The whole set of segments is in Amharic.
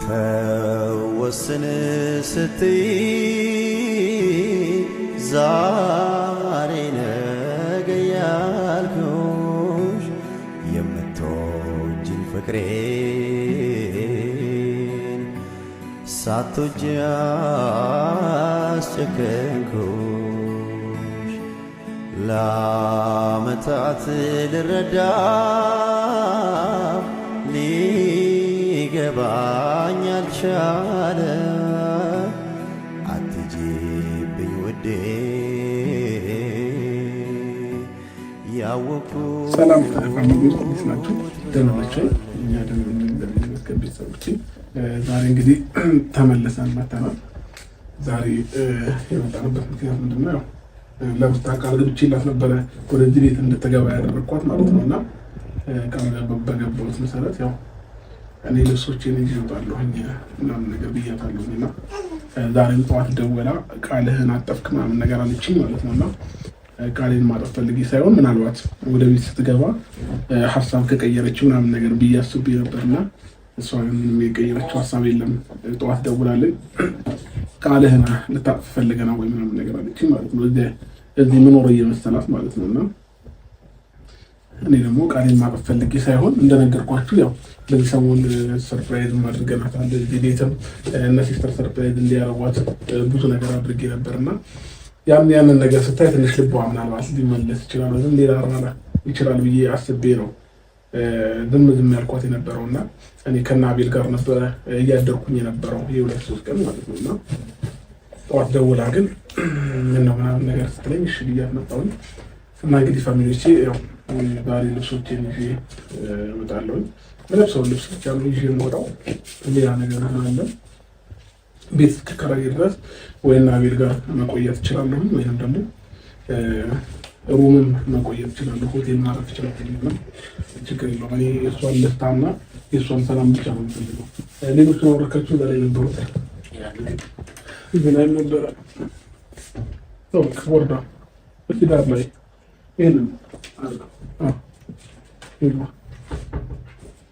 ተወስን ስትይ ዛሬ ነገ ያልኩሽ የምትወጂኝ ፍቅሬን ሳትወጂ አስጨከንኩሽ። ለዓመታት ልረዳ ሊገባኝ አልቻለ አትጂብኝ ውዴ ያወኩ። ሰላም ፋሚሊዎች እንዴት ናችሁ? ደህና ናችሁ? እኛ ደህና ነን። በሚመስገን ቤተሰቦቼ ዛሬ እንግዲህ ተመልሰን መጥተናል። ዛሬ የመጣንበት ምክንያት ምንድነው? ያው ለሩታ ቃል ገብቼላት ነበረ ወደዚህ ቤት እንድትገባ ያደረኳት ማለት ነው። እና ቃል በገባሁት መሰረት ያው እኔ ልብሶቼን ይዤ እወጣለሁኝ ምናምን ነገር ብያታለሁኝ። እና ዛሬም ጠዋት ደወላ ቃልህን አጠፍክ ምናምን ነገር አለችኝ ማለት ነው። እና ቃሌን ማጠፍ ፈልጌ ሳይሆን ምናልባት ወደ ቤት ስትገባ ሀሳብ ከቀየረችው ምናምን ነገር ብዬ አስቤ ነበርና እሷ ምንም የቀየረችው ሀሳብ የለም። ጠዋት ደውላለኝ ቃልህን ልታጥፍ ፈልገና ወይ ምናምን ነገር አለችኝ ማለት ነው። እዚህ ምኖር እየመሰላት ማለት ነው። እና እኔ ደግሞ ቃሌን ማጠፍ ፈልጌ ሳይሆን እንደነገርኳችሁ ያው በዚህ ሰሞን ሰርፕራይዝ አድርገናታል። እዚህ ቤትም እነ ሲስተር ሰርፕራይዝ እንዲያረጓት ብዙ ነገር አድርጌ ነበርና ያንን ነገር ስታይ ትንሽ ልቧ ምናልባት ሊመለስ ይችላል ወይም ሌላ ራራ ይችላል ብዬ አስቤ ነው ዝም ያልኳት የነበረውና እኔ ከና አቤል ጋር ነበረ እያደርኩኝ የነበረው የሁለት ሶስት ቀን ማለት ነው። እና ጠዋት ደውላ ግን ምን ነው ምናምን ነገር ስትለኝ እሺ ብያት መጣሁኝ። እና እንግዲህ ፋሚሊዎቼ ያው ዛሬ ልብሶቼን ይዤ እወጣለሁ። የምለብሰውን ልብስ ብቻ ነው ይዤ የምወጣው፣ ሌላ ነገር አለ ቤት እስከከራይ ድረስ ወይና አቤል ጋር መቆየት እችላለሁ፣ ወይንም ደግሞ ሩምም መቆየት እችላለሁ፣ ሆቴል ማረፍ እችላለሁ። ችግር የለውም። እኔ የእሷን ደስታና የእሷን ሰላም ብቻ ነው የምፈልገው። ሌሎች ወረካችሁ በላይ ነበሩት ግን ነበረ ወርዳ በፊዳር ላይ ይህንን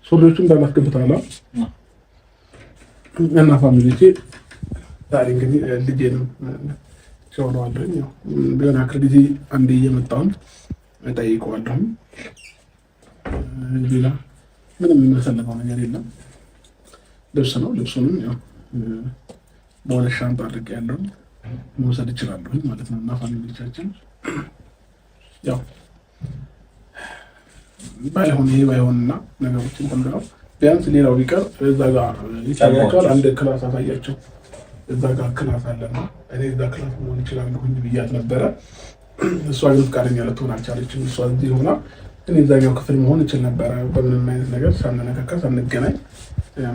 ሱሪዎቹ እንዳላስገብታላ እና ፋሚሊዎቼ ዛሬ እንግዲህ ልጄንም ሲሆነዋለሁ ቢሆን አክል ጊዜ አንዴ እየመጣሁን እጠይቀዋለሁ። ሌላ ምንም የሚመሰለፈው ነገር የለም። ልብስ ነው። ልብሱንም ያው በሆነ ሻንጣ አድርጌ ያለውን መውሰድ እችላለሁ ማለት ነው። እና ፋሚሊዎቻችን ያው ባይሆን ይሄ ባይሆንና ነገሮችን ተምረው ቢያንስ ሌላው ቢቀር እዛ ጋር ይታያቸዋል። አንድ ክላስ አሳያቸው። እዛ ጋር ክላስ አለና እኔ እዛ ክላስ መሆን እችላለሁኝ ብያት ነበረ። እሷ ግን ፈቃደኛ ልትሆን አልቻለችም። እሷ እዚህ ሆና እኔ እዛኛው ክፍል መሆን እችል ነበረ። በምንም አይነት ነገር ሳንነካካ ሳንገናኝ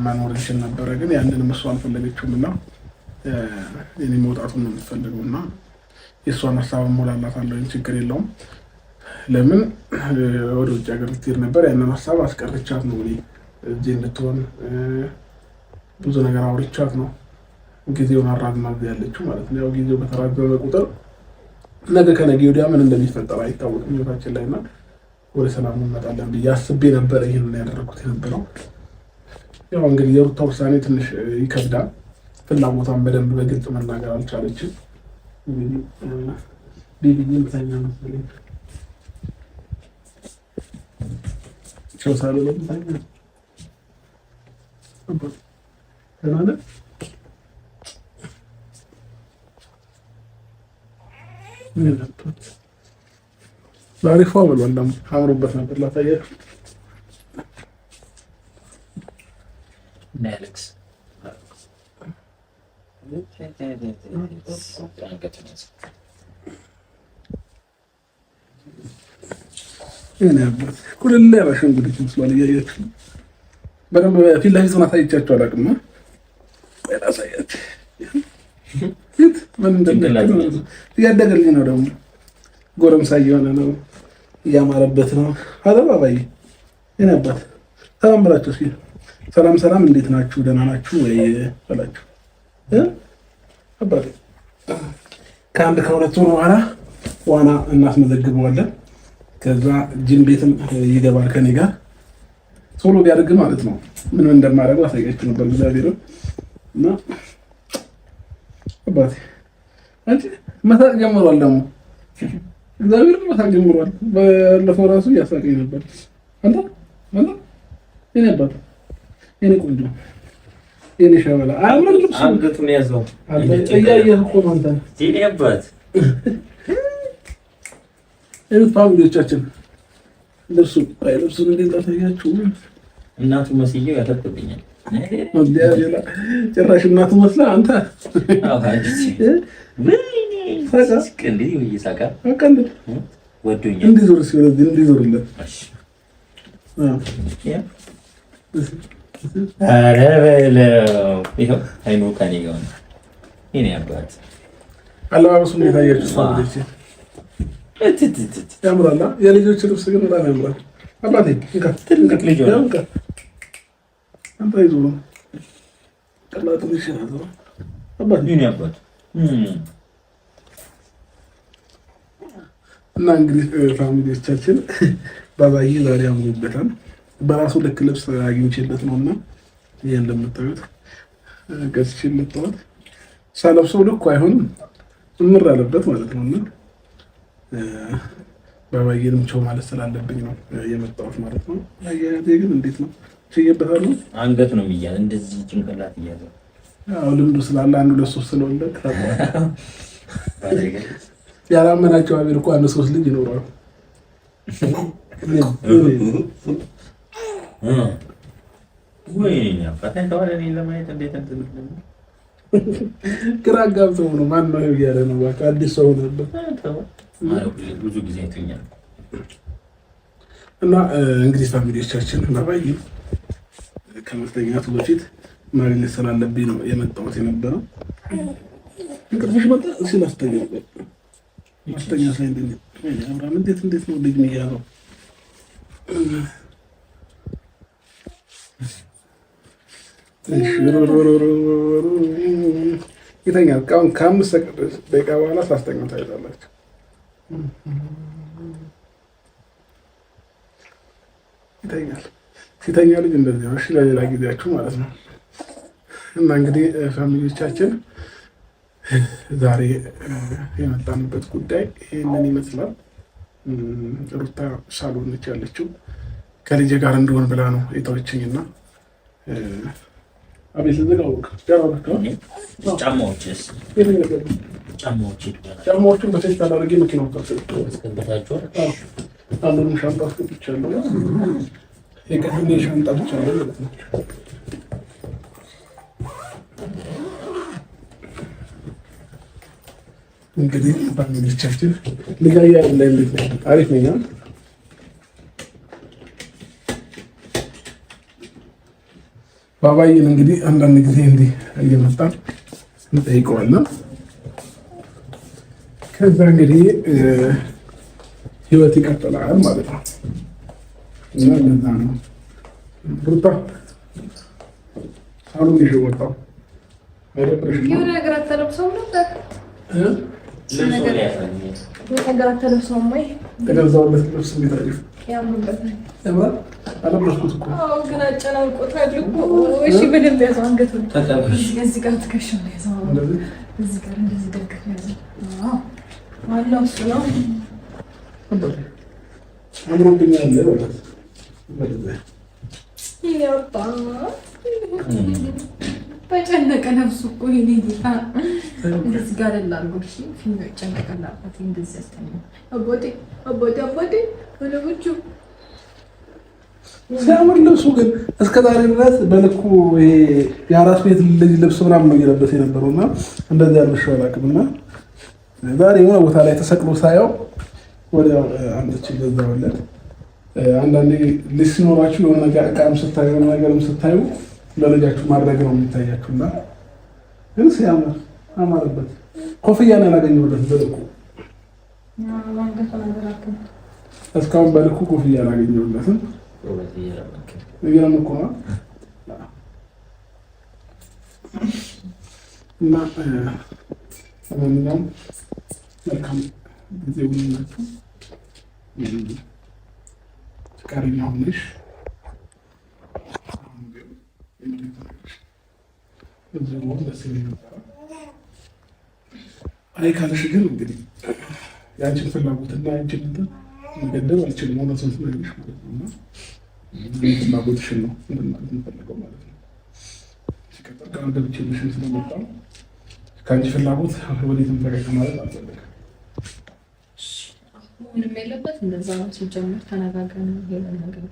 መኖር እችል ነበረ። ግን ያንንም እሷ አልፈለገችውም እና እኔ መውጣቱን ነው የምትፈልገው እና የእሷን ሀሳብ ሞላላታለሁ። ችግር የለውም። ለምን ወደ ውጭ ሀገር ልትሄድ ነበር። ያንን ሀሳብ አስቀርቻት ነው እኔ እዚህ እንድትሆን ብዙ ነገር አውርቻት ነው ጊዜውን አራዝማ ያለችው ማለት ነው። ያው ጊዜው በተራዘመ ቁጥር ነገ ከነገ ወዲያ ምን እንደሚፈጠር አይታወቅም ህይወታችን ላይ እና ወደ ሰላም እንመጣለን ብዬ አስቤ ነበረ ይህንን ያደረኩት የነበረው። ያው እንግዲህ የሩታ ውሳኔ ትንሽ ይከብዳል። ፍላጎቷን በደንብ በግልጽ መናገር አልቻለችም። እንግዲህ ቢቢዬ ምተኛ መሰለኝ ቾሳለ ለምታኛ ተናለ ዛሬ ፏ ብሏል። አምሮበት ነበር ላሳያችሁ። አሌክስ ኩልል ያለ አሻንጉሊት መስሏል። እያያችሁ በደንብ ፊት ለፊቱን አሳይቻችሁ አላውቅም። እያደገልኝ ነው ደግሞ ጎረምሳ እየሆነ ነው፣ እያማረበት ነው። አለባባይ የኔ አባት ሰላም ብላችሁ እስኪ ሰላም ሰላም፣ እንዴት ናችሁ? ደህና ናችሁ ወይ በላችሁ። አባቴ ከአንድ ከሁለት ወር በኋላ ዋና እናስመዘግበዋለን። ከዛ ጂም ቤትም ይገባል ከኔ ጋር ቶሎ ቢያደርግ ማለት ነው ምን እንደማደርገው አሳያችሁ ነበር። እግዚአብሔርን እና አባቴ አንቺ መሳቅ ጀምሯል ደግሞ እግዚአብሔርን መሳቅ ጀምሯል። ባለፈው ራሱ እያሳቀኝ ነበር። አንተ የኔ አባት የኔ ቆንጆ የኔ ሸበላ አያምርም ልብሱ አንገቱን ያዘው እያየህ እኮ ነው አንተ የኔ አባት ፋሚሊዎቻችን ልብሱን እንዴት ላሳያችሁ? እናቱ መስዬው ያተጥብኛል። ጭራሽ እናቱ መስላ አንተ እንዲዞርለት ኧረ በለው ይኸው አይኑ ከእኔ ጋር ነው። የእኔ አባት አለባበሱ እንዴት አያችሁ? ያምራል። የልጆች ልብስ ግን በጣም ያምራል። አባቴ ትልቅ ልጅ ነው። አንተ ይዞ ነው ቀላል ትንሽ ነው። አባቴ የእኔ አባት እና እንግዲህ ፋሚሊዎቻችን ባባዬ ዛሬ አምሮበታል። በራሱ ልክ ልብስ አግኝቼለት ነውና ይሄ እንደምታዩት ገዝቼለት ጠዋት ሳለብሰው ልኩ አይሆንም እምር አለበት ማለት ነውና ባባዬንም ቸው ማለት ስላለብኝ ነው የመጣሁት ማለት ነው። አያያዜ ግን እንዴት ነው? ችዬበታለሁ። አንገት ነው የሚያዝ እንደዚህ ጭንቅላት እያዘው አዎ ልምዱ ስላለ አንዱ ለሶስት ስለወለድ ያላመናቸው አቤል እኮ አንድ ሶስት ልጅ ይኖረዋል። ወይኔ አባቴ ተዋለኝ ለማየት እንዴት እንደምትል ግራ ጋብተው ነው ማን ነው እያለ ነው። በቃ አዲስ ሰው ነበር ብዙ ጊዜ አይተኛል። እና እንግዲህ ፋሚሊዎቻችን ባባዬ ከመተኛቱ በፊት ማግኘት ስላለብኝ ነው የመጣሁት የነበረው። እንቅልፍሽ መጣ ሲል አስተኛ ሳይንደኝ አብራም እንዴት ነው ልጅ የሚያዘው? ይተኛል። ከአምስት ደቂቃ በኋላ ሳስተኛ ታይዛላችሁ። ይተኛል። ሲተኛ ልጅ እንደዚህ ነው። እሺ ለሌላ ጊዜያችሁ ማለት ነው። እና እንግዲህ ፋሚሊዎቻችን ዛሬ የመጣንበት ጉዳይ ይህንን ይመስላል። ሩታ ሳሎን ነች ያለችው ከልጄ ጋር እንደሆን ብላ ነው የተወችኝና አቤት ልዘጋውቅ ጫማዎቹን በፌስታል አድርጌ መኪና አንዱን ሻንጣ አስገብቻለሁ። የቀድሜ ሻንጣ ብቻ ነው ማለት ነው። እንግዲህ ፋሚሊዎቻችን ልጋያ ላይ አሪፍ ነኝ። ባባዬን እንግዲህ አንዳንድ ጊዜ እንዲህ እየመጣን እንጠይቀዋለን። ከዛ እንግዲህ ህይወት ይቀጥላል ማለት ነው። እና ለዛ ነው ሩታ አሁን ይወጣው አይደብርሽም? የሆነ ነገር አተለብሰውም ነበር ነገር አተለብሰውም ወይ ተገዛውለት ልብስ እንዴት አሪፍ ያምርበታል። ያምራል። አለበስኩት እኮ ግን አጨናንቆታል እኮ። እሺ በደንብ ያዘው አንገቱን እዚህ ጋር ትከሻው ነው ያዘው። እዚህ ጋር እንደዚህ ደግፍ ያዘው። ዋናው እሱ ነው። አምሮብኛል ይወጣ በጨነቀ ነፍሱ እኮ ይሄ ጌታ እንደዚህ ጋር ላድርገው። እሺ ፊልም ጨነቀላበት እንደዚህ ያስተኛል። አቦቴ ወለውቹ ሲያምር ልብሱ ግን እስከ ዛሬ ድረስ በልኩ ይሄ የአራስ ቤት ልጅ ልብስ ምናምን ነው እየለበሰ የነበረውና እንደዚህ ያልብሽው አላውቅምና ዛሬ የሆነ ቦታ ላይ ተሰቅሎ ሳየው ወዲያው አንተች ገዛውለት። አንዳንዴ ልጅ ሲኖራችሁ የሆነ ነገር ዕቃም ስታዩ ነገርም ስታዩ ለልጃችሁ ማድረግ ነው የሚታያችሁና ግን ሲያምር አማረበት። ኮፍያን ያላገኘሁለት በልኩ እስካሁን በልኩ ኮፍያ ያላገኘሁለትም እየለመኩ ነው እና ለማንኛውም መልካም ጊዜ ሁሉናችሁ። ፍቃደኛ ሆነሽ እዚህ ነው ደስ የሚለው። አይ ካልሽ ግን እንግዲህ ያንቺን ፍላጎትና ያንቺን እንትን መገደብ አልችልም። እውነቱን ስነግርሽ ማለት ነው። እና ፍላጎትሽን ነው ማለት የምፈልገው ማለት ነው። ሲቀጥል ቃል ገብቼልሽም ስለመጣሁ ከአንቺ ፍላጎት ወዴትም ፈቀቅ ማለት አልፈለግም። ምንም የለበት እንደዛ ነው። ሲጀምር ተነጋግረን ሄደ ነገር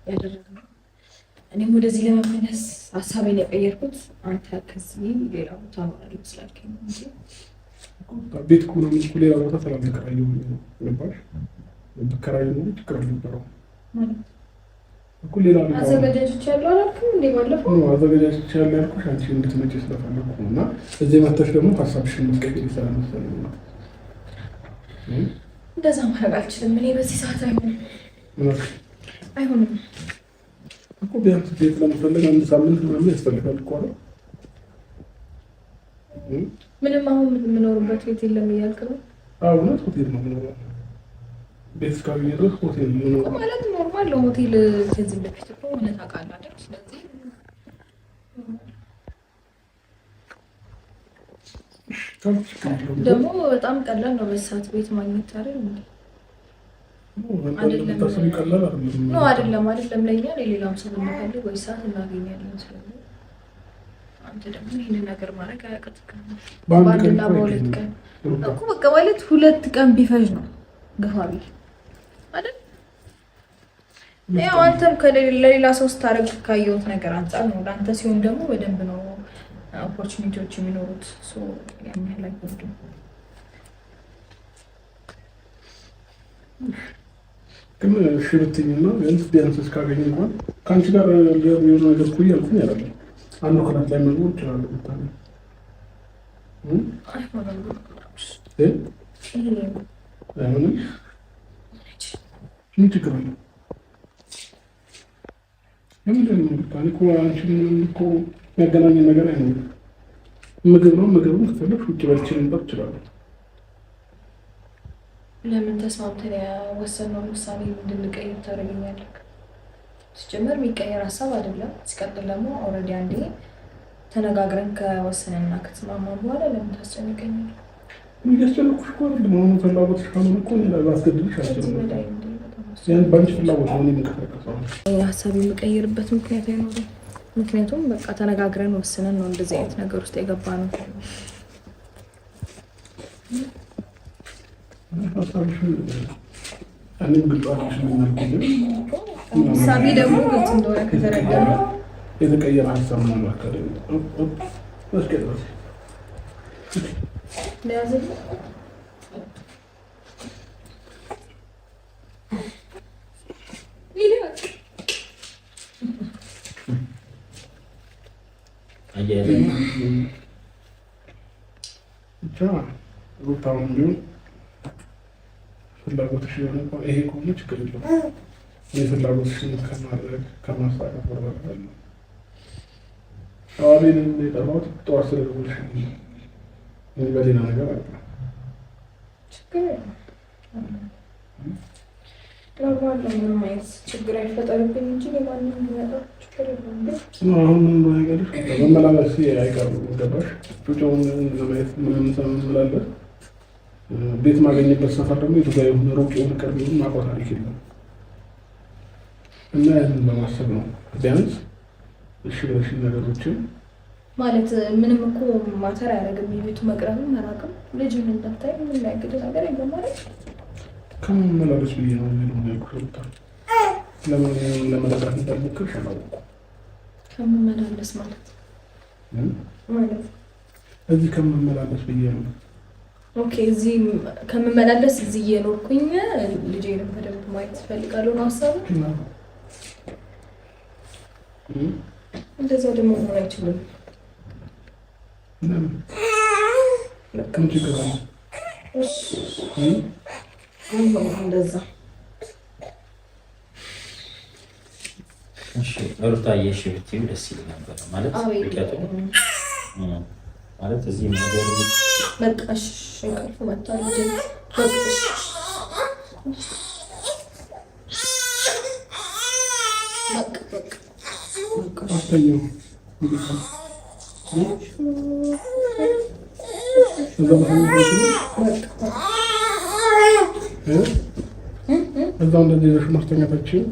ያደረግነው። እኔም ወደዚህ ለመመለስ ሀሳቤን የቀየርኩት አንተ ከዚህ ሌላ ቦታ ሆናለሁ ስላልከኝ እንጂ ቤት እኮ ነው እኮ ሌላ ቦታ ስላልተከራየሁ ነው። ገባሽ? ብከራየው ነው ችግር አልነበረውም ማለት እኮ ሌላ ነው። አዘጋጃጅቻለሁ አላልክም እንዴ? ባለፈው ነው አዘጋጃጅቻለሁ ያልኩሽ አንቺ እንድትመጪ ስለፈለኩ ነው። እና እዚህ መጥተሽ ደግሞ ሀሳብሽን የምትቀይሪ ስለመሰለኝ ነው። እንደዛ ማድረግ አልችልም እኔ በዚህ ሰዓት አይሆንም እኮ ቢያንስ ቤት ለመፈለግ አንድ ሳምንት ምናምን ያስፈልጋል እኮ አይደል? ምንም አሁን የምኖርበት ቤት የለም እያልክ ነው? እውነት ሆቴል ነው የምኖረው። ቤት እስካገኘ ድረስ ሆቴል ነው ማለት ኖርማል ነው። ሆቴል ከዚህ በፊት እኮ ሆነ ታውቃለህ አይደል? ስለዚህ ደግሞ በጣም ቀላል ነው በሰዓት ቤት ማግኘት አይደል? አይደለም ለእኛ ለሌላም ሰው ብንፈልግ ወይ ሰዓት እናገኛለን። ስለዚህ አንተ ደግሞ ይህንን ነገር ማድረግ አያቅትም። በአንድና በሁለት ቀን እኮ በቃ ማለት 2 ቀን ቢፈጅ ነው ገፋ ቢል አይደል? ያው አንተም ለሌላ ሰው ስታደርግ ካየሁት ነገር አንጻር ነው። ለአንተ ሲሆን ደግሞ በደንብ ነው ኦፖርቹኒቲዎች የሚኖሩት። ያን ያህል አይጎዱም። ግን እሺ ብትይኝና ቢያንስ እስካገኝ እንኳን ከአንቺ ጋር የሆነ ነገር እኮ እያልኩኝ አይደለም። አንዱ ክላት ላይ መኖር እችላለሁ ብታለኝ አይሆንም። ምን ችግር አለ? የምንድን ነው እኮ አንቺን እኮ የሚያገናኘን ነገር አይኖርም። ምግብ ነው። ምግብም ከፈለግሽ ውጭ በልቼ ልንጠር እችላለሁ። ለምን ተስማምተን ያወሰነውን ውሳኔ እንድንቀይር ታደርገኛለህ? ሲጀመር የሚቀየር ሀሳብ አይደለም። ሲቀጥል ደግሞ ኦልሬዲ አንዴ ተነጋግረን ከወሰንና ከተስማማን በኋላ ለምን ታስጨንቀኛለህ? እያስጨነኩሽ እኮ አይደለም። አሁን ፍላጎትሽ ካልሆነ እኮ ላስገድድሽ አልችልም። በአንቺ ፍላጎት ነው የምንቀሳቀሰው። ሀሳብ የምቀይርበት ምክንያት አይኖርም። ምክንያቱም በቃ ተነጋግረን ወስነን ነው እንደዚህ አይነት ነገር ውስጥ የገባ ነው። ሀሳቤ ደግሞ ግልጽ እንደሆነ ከተረዳን የተቀየረ ሀሳብ ነው ብቻ ሩታውን ቢሆን ፍላጎትሽ የሆነ ይሄ ከሆነ ችግር የለውም። የፍላጎትሽን ከማድረግ ከማሳቀፍ በረባል ነው። አዋቤን የጠራሁት ጠዋት ስለደወልሽ በሌላ ነገር አለ። ምንም አይነት ችግር አይፈጠርብኝ እንጂ ለማንም የሚመጣ ችግር የለም። አሁን ምን ነገርሽ መመላለስ አይቀርም። ገባሽ? ጩጮውን ለማየት ምናምን ሰምንላለን። ቤት ማገኘበት ሰፈር ደግሞ የቱ ጋር የሆነ ሩቅ የሆነ ቅርብ የሆነ ማውቀው ታሪክ የለም እና ያንን በማሰብ ነው ቢያንስ እሺ ብለሽ ነገሮችን ማለት ምንም እኮ ማተር አያደርግም። የቤቱ መቅረብም መራቅም ልጅን እንዳታይ ምን ያግድ ነገር የለም ማለት ከመመላለስ ብዬ ነው ያልኩት። ለምን ለመለሳት እንዳልሞክርሽ አላወኩም። ከመመላለስ ማለት እዚህ ከመመላለስ ብዬ ነው። ኦኬ፣ እዚህ ከመመላለስ እዚህ እየኖርኩኝ ልጄንም በደንብ ማየት እፈልጋለሁ ነው ሀሳቡ። እንደዛ ደግሞ መሆን አይችልም። ለምን ችግር አለ? እንደዛ እሺ ሩታዬ፣ እሺ ብትይው ደስ ይል ነበር ማለት ማለት እዚህ ነገር በቃሽ። እንቅልፍ መጥቷል። በቃሽ እዛው እንደዚህ ይዘሽ ማስተኛታችን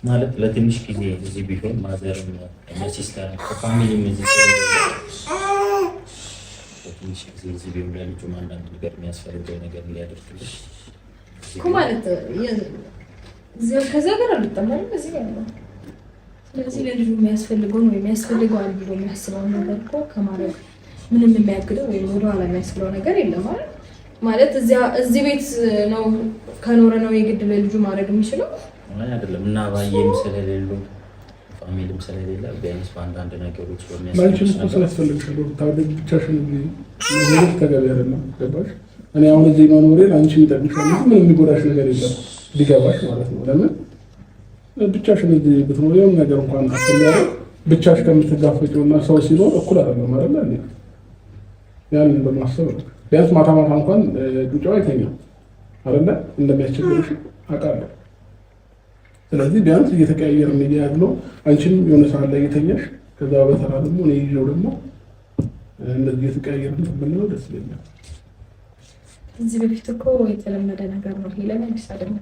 ማለት ለትንሽ ጊዜ እዚህ ቢሆን ማዘርም ሲስተር ከፋሚሊም እዚህ ለትንሽ ጊዜ እዚህ ቢሆን ለልጁም አንዳንድ ነገር የሚያስፈልገው ነገር ሊያደርግልሽ እኮ ማለት ከዛ ጋር አልጠመም እዚህ ጋር ነው። ስለዚህ ለልጁ የሚያስፈልገው ነው የሚያስፈልገው ብሎ የሚያስበው ነገር እኮ ከማድረግ ምንም የሚያግደው ወይም ወደኋላ የሚያስብለው ነገር የለም ማለት እዚህ ቤት ነው ከኖረ ነው የግድ ለልጁ ማድረግ የሚችለው አይደለም። እና ባየም ስለሌሉ ፋሚሊም ስለሌለ ቢያንስ በአንዳንድ ነገሮች ማንችም እኮ ስላስፈልግሻለሁ ታደግ ብቻሽን ነው ተገቢ አይደለም። ገባሽ? እኔ አሁን እዚህ መኖሬ አንቺ የሚጠቅምሻል ምንም የሚጎዳሽ ነገር የለም ሊገባሽ ማለት ነው። ለምን ብቻሽን እዚህ ብትኖሪው ነገር እንኳን አስተምያለሁ ብቻሽ ከምትጋፈጪውና ሰው ሲኖር እኩል አይደለም አይደል? ያንን በማሰብ ቢያንስ ማታ ማታ እንኳን ዱጫው አይተኛም አይደለ? እንደሚያስቸግርሽ አውቃለሁ። ስለዚህ ቢያንስ እየተቀያየርን እያያዝነው አንቺም የሆነ ሰዓት ላይ እየተኛሽ ከዛ በተራ ደግሞ እኔ ይዤው ደግሞ እንደዚህ እየተቀያየርን ብንለው ደስ ይለኛል። እዚህ በፊት እኮ የተለመደ ነገር ነው። ለምን አይደለም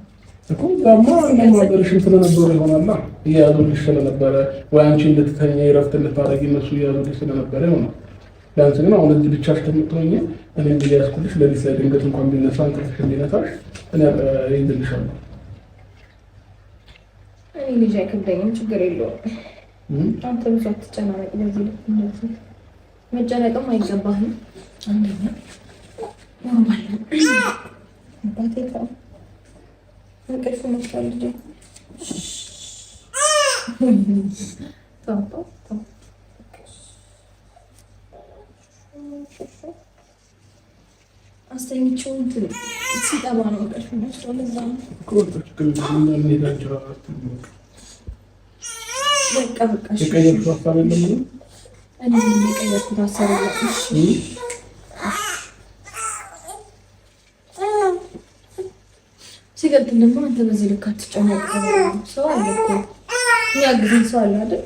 እኮ ዛማ ማዘርሽም ስለነበረ ይሆናላ እያያዙልሽ ስለነበረ ወይ አንቺ እንድትተኛ እረፍት እንድታደርጊ እነሱ እያያዙልሽ ስለነበረ ይሆናል። ቢያንስ ግን አሁን እዚህ ብቻሽ ከምትሆኚ እኔ እያያዝኩልሽ ለሊት ላይ ድንገት እንኳን ቢነሳ እንቅልፍሽ እንዲነሳሽ እኔ እይዝልሻለሁ። እኔ ልጅ አይከብደኝም፣ ችግር የለውም። አንተ ብዙ አትጨናነቅ። በዚህ ልክ እንደዚህ መጨነቅም አይገባህም። አንደኛ ኖርማል ነው። አባቴ ተው እንቅልፍ መስሏል ልጄ። ተው ተው ተው አስተኝቼው እንትን ሲጠባ ነው እንቅልፍ መስሏል። እዛ ነው በቃ በቃ የቀየርኩት ሀሳብ የለም ነው እኔ የቀየርኩት ሀሳብ የለም። ሲቀጥል ደግሞ አንተ በዚህ ልክ አትጨነቅ። ሰው አለ እኮ የሚያግዝህ ሰው አለ አይደል?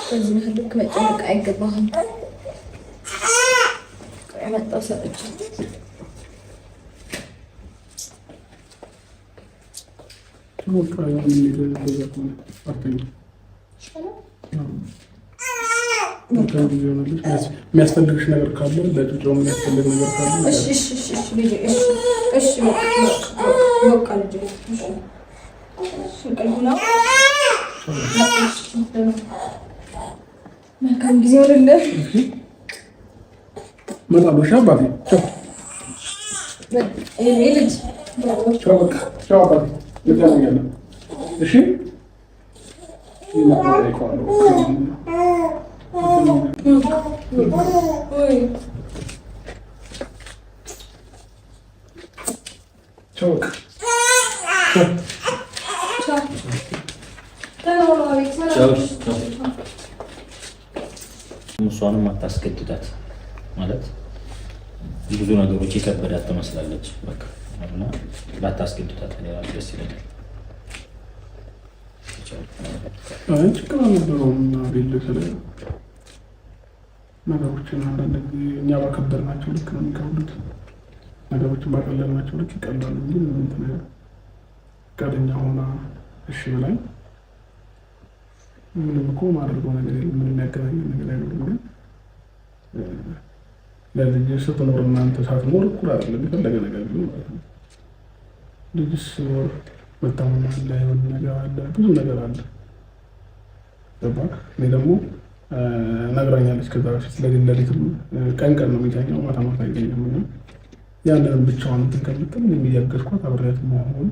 በዚህ ልክ መጨነቅ አይገባህም። የመጣው ሰጠች የሚያስፈልግሽ ነገር ካለ ለጭጮ የሚያስፈልግ ነገር ካለ መልካም ጊዜ ሆነልህ። መጣሁ። እሺ አባቴ ልጅ ቻው አባቴ እንገናኛለን። እሺ እሷንም አታስገድዳት ማለት ብዙ ነገሮች የከበዳት ትመስላለች። በቃ እና ባታስገድዳት እኔ ራሱ ደስ ይለኛል። ችግር አልነበረውም። ቤለ ስለ ነገሮችን አንዳንድ ጊዜ እኛ ባከበርናቸው ልክ ነው የሚከብዱት። ነገሮችን ባቀለልናቸው ልክ ይቀላሉ። ግን እንትን ፈቃደኛ ሆና እሺ ብላኝ ምንም እኮ ማድረገው ነገር የለም። ምንም የሚያገናኘን ነገር አይኖርም። ግን ለልጅ ስትኖር እናንተ ሳትኖር እኩል አይደለም። የፈለገ ነገር ቢሆን ማለት ነው። ልጅ ስትኖር መታመም አለ፣ የሆነ ነገር አለ፣ ብዙ ነገር አለ። ገባክ? እኔ ደግሞ ነግራኛለች ከዛ በፊት ለሌሊትም ቀን ቀን ነው የሚተኛው፣ ማታ ማታ አይተኛም። እና ያንንም ብቻዋን እንትን ከምትል የሚያገዝኳት አብሬያት መሆን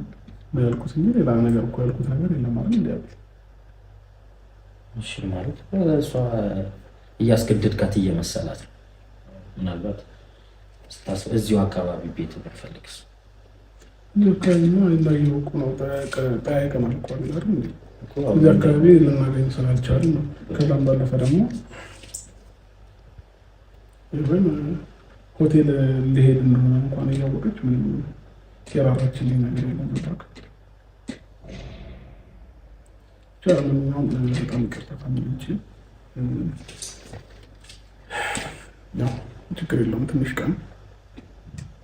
ነው ያልኩት እንጂ ሌላ ነገር እኮ ያልኩት ነገር የለም ማለት እንዲያው እሺ ማለት እሷ እያስገደድካት እየመሰላት ነው። ምናልባት ስታስብ እዚሁ አካባቢ ቤት ብትፈልግስ? ልካይማ እንዳየው እኮ ነው። ጠያይቀናል እኮ አይደል እንዴ? እዚህ አካባቢ ልናገኝ ስላልቻልን ነው። ከዛም ባለፈ ደግሞ ይሁን ሆቴል ሊሄድ እንደሆነ እንኳን እያወቀች ምንም የራራችልኝ ነገር የለም ነበር። ቻለምኛውም በጣም ይቅርታ ከሚልች ያው ችግር የለውም። ትንሽ ቀን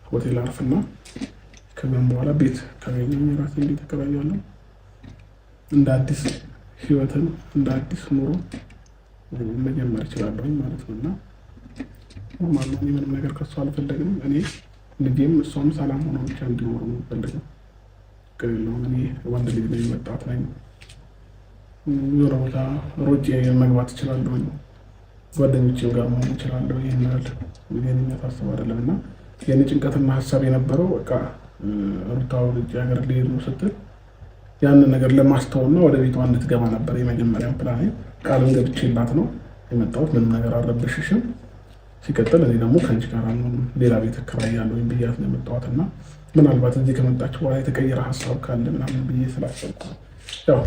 ሆቴል አርፍና ከዛም በኋላ ቤት ካገኘኝ ራሴ እንዴት ተከራያለሁ እንደ አዲስ ህይወትን እንደ አዲስ ኑሮ መጀመር እችላለሁ ማለት ነው። እና ኖርማል ነው። ምንም ነገር ከሱ አልፈለግም። እኔ ልጄም እሷም ሰላም ሆኖ ብቻ እንዲኖሩ ነው የምፈልገው። ችግር የለውም። እኔ ወንድ ልጅ ነኝ፣ ወጣት ነኝ። ዞሮ ቦታ ሮጬ መግባት እችላለሁ። ጓደኞቼም ጋር መሆን እችላለሁ። ይህን ያህል ጊዜን የሚያሳስብ አይደለም። እና የኔ ጭንቀትና ሀሳብ የነበረው በቃ ሩታ ልጅ ሀገር ሊሄዱ ስትል ያንን ነገር ለማስተውና ወደ ቤቷ እንድትገባ ነበር የመጀመሪያ ፕላኔ። ቃልን ገብቼላት ነው የመጣሁት። ምንም ነገር አልረብሽሽም። ሲቀጥል እኔ ደግሞ ከአንቺ ጋር ሌላ ቤት እከራያለሁ ብያት ነው የመጣሁት። እና ምናልባት እዚህ ከመጣች በኋላ የተቀየረ ሀሳብ ካለ ምናምን ብዬ ስላሰብኩ ያው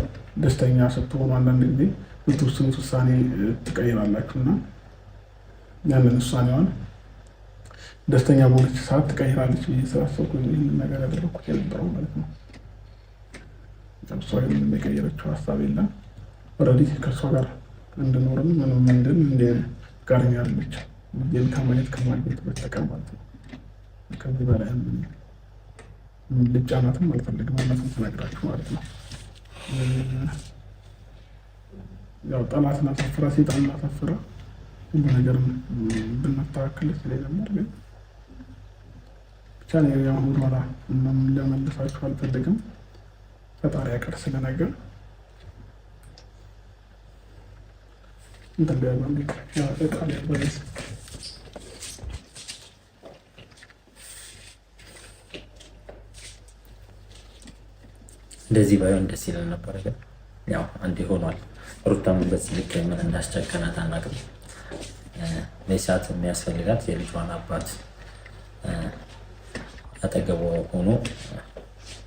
ደስተኛ ስትሆኑ አንዳንድ ጊዜ የምትወስኑት ውሳኔ ትቀይራላችሁ እና ያንን ውሳኔዋን ደስተኛ በሆነች ሰዓት ትቀይራለች ብዬ ስላሰብኩ ይህንን ነገር ያደረኩት የነበረው ማለት ነው። እሷ ምንም የቀየረችው ሀሳብ የለም። ኦልሬዲ ከእሷ ጋር እንድኖርም ምንም እንድን ጋርኛ አለች ግን ከማየት ከማግኘት በስተቀር ማለት ነው። ከዚህ በላይ ልጫናትም አልፈልግም እውነቱን ስነግራችሁ ማለት ነው። ያው ጠላትን አሳፍራ ሴጣንን አሳፍራ ሁሉ ነገር ብናስተካክል ስለኝ ነበር። ግን ብቻ ያው ኋላ ለመልሳችሁ አልፈልግም። ፈጣሪ ያቀር ስለነገር እንደዚህ ባይሆን ደስ ይላል ነበር። ግን ያው አንድ ሆኗል። ሩታም በዚህ ልክ ምን እንዳስጨከናት አናውቅም። ለሰዓት የሚያስፈልጋት የልጇን አባት አጠገቧ ሆኖ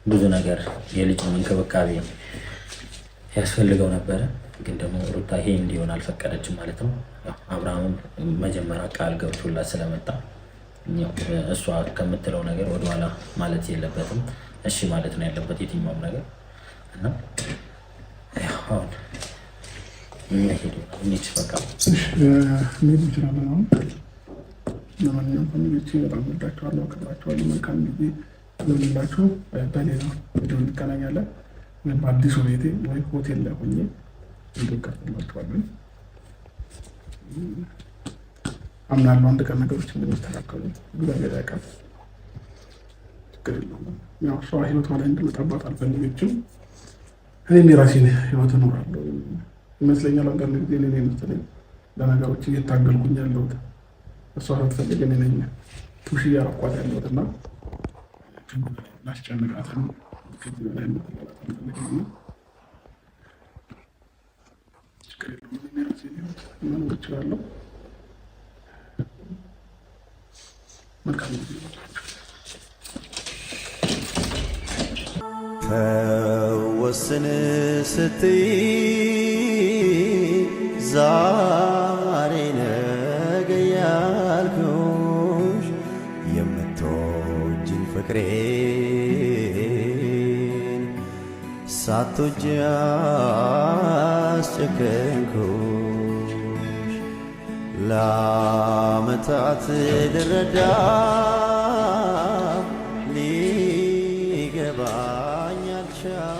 ብዙ ነገር የልጅን እንክብካቤ ያስፈልገው ነበረ። ግን ደግሞ ሩታ ይሄ እንዲሆን አልፈቀደችም ማለት ነው። አብርሃምም መጀመሪያ ቃል ገብቶላት ስለመጣ እሷ ከምትለው ነገር ወደኋላ ማለት የለበትም። እሺ ማለት ነው ያለበት የትኛውም ነገር እና አሁን ሄዱ እንሂድ በቃ ሜድ እንችላለን። አሁን ለማንኛውም ፋሚሊዎቼ በጣም ወዳችኋለሁ፣ አከብራችኋለሁ። መልካም ጊዜ ለሁላችሁ። በሌላ ቪዲዮ እንገናኛለን። በአዲሱ ቤቴ ወይ ሆቴል ላይ ሆኜ ቪዲዮ ቀርጽላችኋለን። አምናለሁ አንድ ቀን ነገሮች እንደሚስተካከሉ እግዚአብሔር ያውቃል። ችግር የለውም። ያው እሷ ህይወቷ ላይ እንድመጣባት አልፈልገችም። እኔም የራሴን ህይወት እኖራለሁ ይመስለኛል። አንዳንድ ጊዜ እኔ መሰለኝ ለነገሮች እየታገልኩኝ ያለሁት እሷ ሳትፈልግ እኔ ነኝ ፑሽ እያረኳት ያለሁት እና ላስጨንቃትም ከዚህ በላይ የምትበላት አልፈልግም። ችግር የለውም። እኔም የራሴን ህይወት መኖር እችላለሁ። መልካም ጊዜ ተወስን ስትይ ዛሬ ነገ ያልኩሽ የምትወጂኝ ፍቅሬን ሳትወጂ አስጨከንኩሽ። ለዓመታት ልረዳ ሊገባኝ አልቻለም።